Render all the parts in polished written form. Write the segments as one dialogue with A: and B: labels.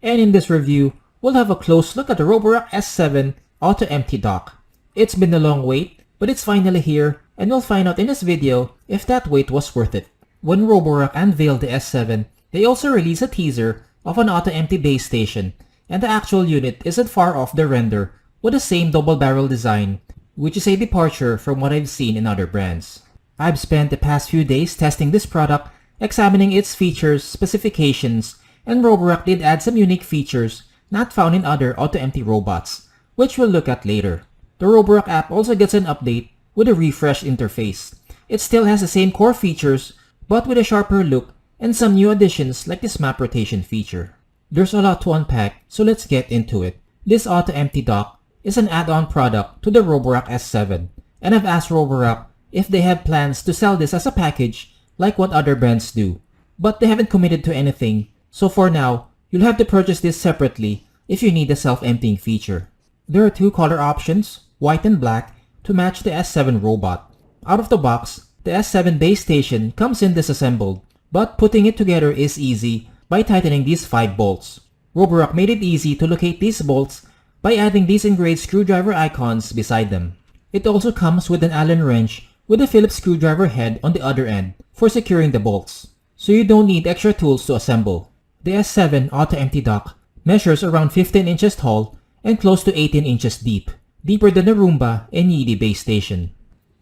A: And in this review, we'll have a close look at the Roborock S7 Auto Empty Dock. It's been a long wait, but it's finally here, and we'll find out in this video if that wait was worth it. When Roborock unveiled the S7, they also released a teaser of an auto empty base station, and the actual unit isn't far off the render with the same double barrel design, which is a departure from what I've seen in other brands. I've spent the past few days testing this product, examining its features, specifications, and Roborock did add some unique features not found in other auto-empty robots, which we'll look at later. The Roborock app also gets an update with a refreshed interface. It still has the same core features, but with a sharper look and some new additions like this map rotation feature. There's a lot to unpack, so let's get into it. This auto-empty dock is an add-on product to the Roborock S7, and I've asked Roborock if they have plans to sell this as a package like what other brands do, but they haven't committed to anything, so for now, you'll have to purchase this separately if you need the self-emptying feature. There are two color options, white and black, to match the S7 robot. Out of the box, the S7 base station comes in disassembled, but putting it together is easy by tightening these 5 bolts. Roborock made it easy to locate these bolts by adding these engraved screwdriver icons beside them. It also comes with an Allen wrench with a Phillips screwdriver head on the other end for securing the bolts, so you don't need extra tools to assemble. The S7 Auto Empty Dock measures around 15 inches tall and close to 18 inches deep, deeper than the Roomba and Yeezy base station.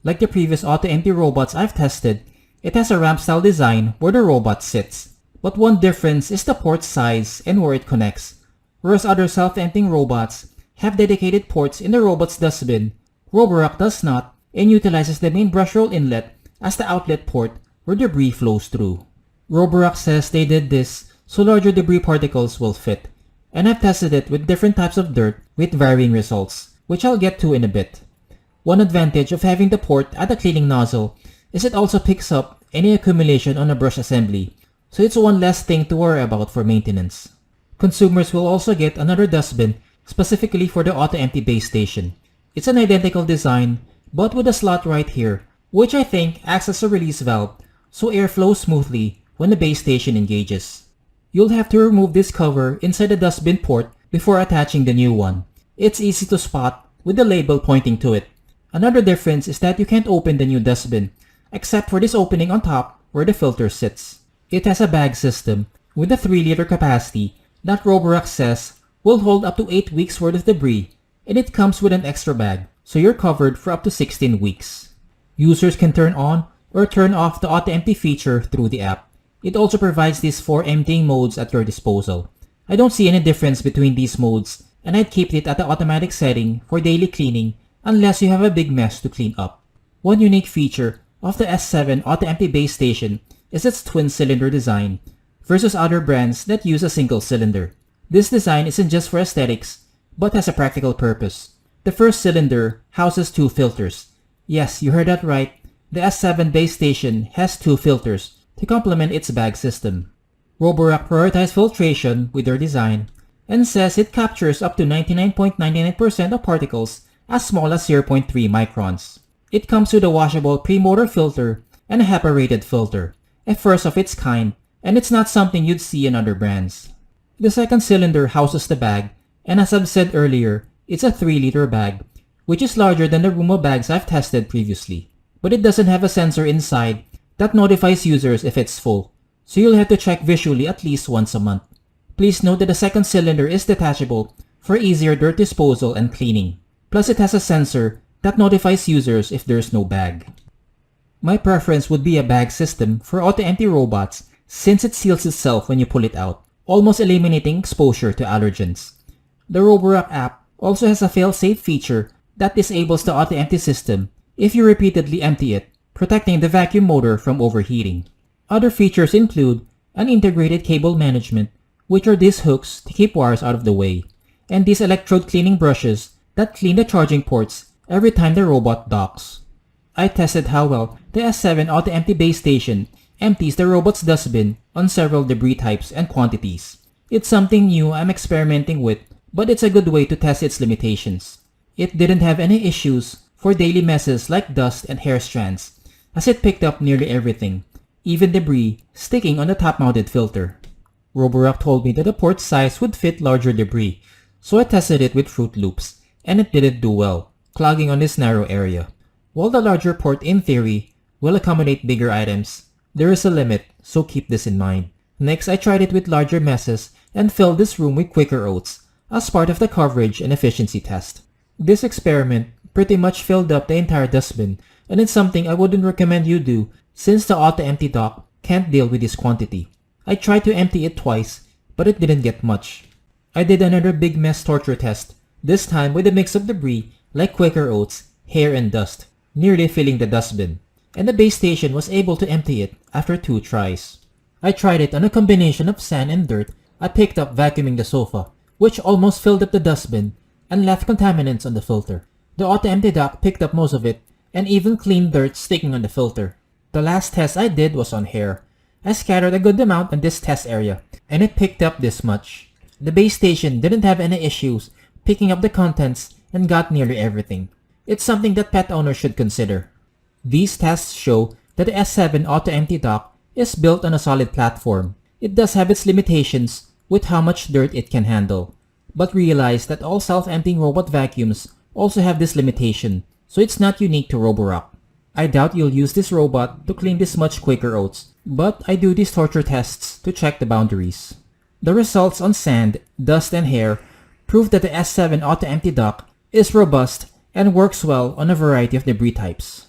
A: Like the previous Auto Empty robots I've tested, it has a ramp-style design where the robot sits. But one difference is the port size and where it connects. Whereas other self-emptying robots have dedicated ports in the robot's dustbin, Roborock does not and utilizes the main brush roll inlet as the outlet port where debris flows through. Roborock says they did this so larger debris particles will fit, and I've tested it with different types of dirt with varying results, which I'll get to in a bit. One advantage of having the port at the cleaning nozzle is it also picks up any accumulation on a brush assembly, so it's one less thing to worry about for maintenance. Consumers will also get another dustbin specifically for the auto-empty base station. It's an identical design, but with a slot right here, which I think acts as a release valve so air flows smoothly when the base station engages. You'll have to remove this cover inside the dustbin port before attaching the new one. It's easy to spot with the label pointing to it. Another difference is that you can't open the new dustbin, except for this opening on top where the filter sits. It has a bag system with a 3-liter capacity that Roborock says will hold up to 8 weeks worth of debris, and it comes with an extra bag, so you're covered for up to 16 weeks. Users can turn on or turn off the auto-empty feature through the app. It also provides these 4 emptying modes at your disposal. I don't see any difference between these modes, and I'd keep it at the automatic setting for daily cleaning unless you have a big mess to clean up. One unique feature of the S7 auto-empty base station is its twin-cylinder design versus other brands that use a single cylinder. This design isn't just for aesthetics, but has a practical purpose. The first cylinder houses 2 filters. Yes, you heard that right. The S7 base station has 2 filters to complement its bag system. Roborock prioritized filtration with their design and says it captures up to 99.99% of particles as small as 0.3 microns. It comes with a washable pre-motor filter and a HEPA-rated filter, a first of its kind, and it's not something you'd see in other brands. The second cylinder houses the bag, and as I've said earlier, it's a 3-liter bag, which is larger than the Roomba bags I've tested previously. But it doesn't have a sensor inside that notifies users if it's full, so you'll have to check visually at least once a month. Please note that the second cylinder is detachable for easier dirt disposal and cleaning. Plus it has a sensor that notifies users if there's no bag. My preference would be a bag system for auto-empty robots since it seals itself when you pull it out, almost eliminating exposure to allergens. The Roborock app also has a fail-safe feature that disables the auto-empty system if you repeatedly empty it, protecting the vacuum motor from overheating. Other features include an integrated cable management, which are these hooks to keep wires out of the way, and these electrode cleaning brushes that clean the charging ports every time the robot docks. I tested how well the S7 auto-empty base station empties the robot's dustbin on several debris types and quantities. It's something new I'm experimenting with, but it's a good way to test its limitations. It didn't have any issues for daily messes like dust and hair strands, as it picked up nearly everything, even debris sticking on the top-mounted filter. Roborock told me that the port size would fit larger debris, so I tested it with Fruit Loops, and it didn't do well, clogging on this narrow area. While the larger port in theory will accommodate bigger items, there is a limit, so keep this in mind. Next, I tried it with larger messes and filled this room with quicker oats as part of the coverage and efficiency test. This experiment pretty much filled up the entire dustbin, and it's something I wouldn't recommend you do since the auto-empty dock can't deal with this quantity. I tried to empty it twice, but it didn't get much. I did another big mess torture test, this time with a mix of debris like Quaker oats, hair, and dust, nearly filling the dustbin, and the base station was able to empty it after 2 tries. I tried it on a combination of sand and dirt I picked up vacuuming the sofa, which almost filled up the dustbin and left contaminants on the filter. The auto-empty dock picked up most of it and even cleaned dirt sticking on the filter. The last test I did was on hair. I scattered a good amount on this test area, and it picked up this much. The base station didn't have any issues picking up the contents and got nearly everything. It's something that pet owners should consider. These tests show that the S7 auto-empty dock is built on a solid platform. It does have its limitations with how much dirt it can handle, but realize that all self-emptying robot vacuums also have this limitation, so it's not unique to Roborock. I doubt you'll use this robot to clean this much Quaker oats, but I do these torture tests to check the boundaries. The results on sand, dust, and hair prove that the S7 auto-empty dock is robust and works well on a variety of debris types.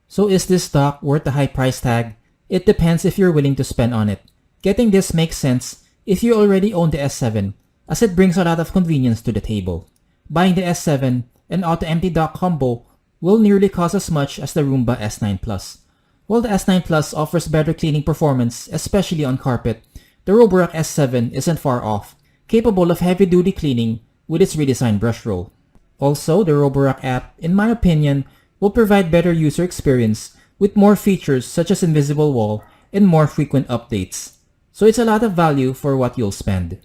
A: So is this dock worth the high price tag? It depends if you're willing to spend on it. Getting this makes sense if you already own the S7, as it brings a lot of convenience to the table. Buying the S7 and auto-empty dock combo will nearly cost as much as the Roomba S9 Plus. While the S9 Plus offers better cleaning performance, especially on carpet, the Roborock S7 isn't far off, capable of heavy-duty cleaning with its redesigned brush roll. Also, the Roborock app, in my opinion, will provide better user experience with more features such as invisible wall and more frequent updates. So it's a lot of value for what you'll spend.